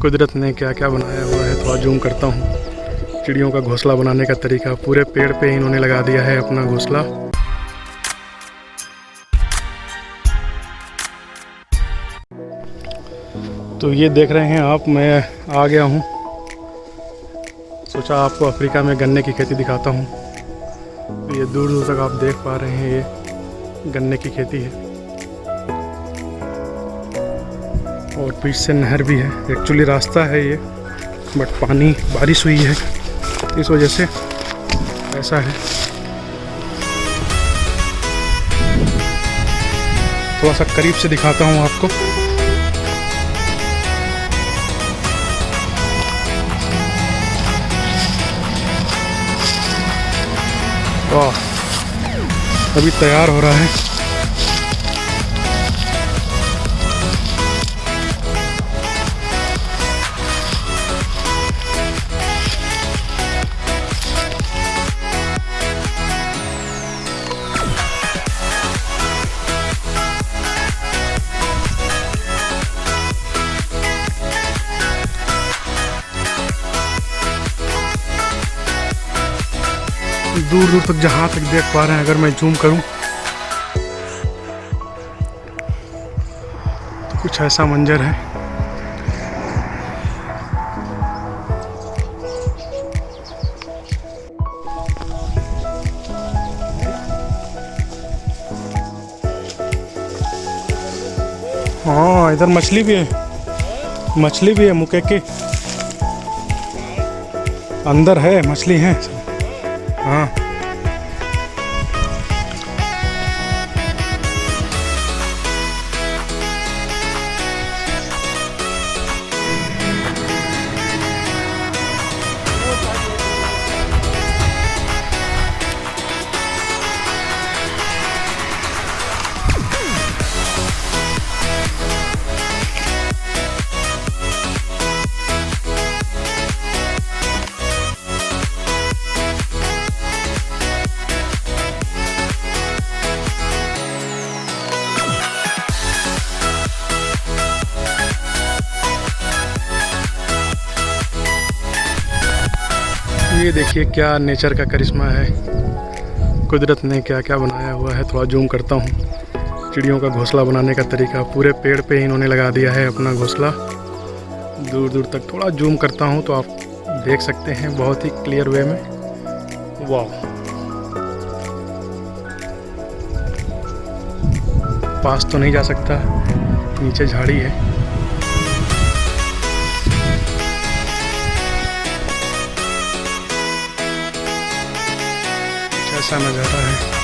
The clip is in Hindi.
कुदरत ने क्या क्या बनाया हुआ है, थोड़ा जूम करता हूँ। चिड़ियों का घोंसला बनाने का तरीका, पूरे पेड़ पे इन्होंने लगा दिया है अपना घोंसला। तो ये देख रहे हैं आप, मैं आ गया हूँ। सोचा आपको अफ्रीका में गन्ने की खेती दिखाता हूँ। तो ये दूर दूर तक आप देख पा रहे हैं, ये गन्ने की खेती है और पीछे से नहर भी है। एक्चुअली रास्ता है ये, बट पानी बारिश हुई है इस वजह से ऐसा है। थोड़ा सा करीब से दिखाता हूँ आपको। वाह, अभी तैयार हो रहा है। दूर दूर तक जहाँ तक देख पा रहे हैं, अगर मैं जूम करूं तो कुछ ऐसा मंजर है। हाँ, इधर मछली भी है, मछली भी है। मुकेके अंदर है, मछली है। हाँ, ये देखिए क्या नेचर का करिश्मा है। कुदरत ने क्या क्या बनाया हुआ है, थोड़ा जूम करता हूँ। चिड़ियों का घोंसला बनाने का तरीका, पूरे पेड़ पे इन्होंने लगा दिया है अपना घोंसला। दूर दूर तक थोड़ा जूम करता हूँ तो आप देख सकते हैं बहुत ही क्लियर वे में। वाह, पास तो नहीं जा सकता, नीचे झाड़ी है। ऐसा नज़ारा है।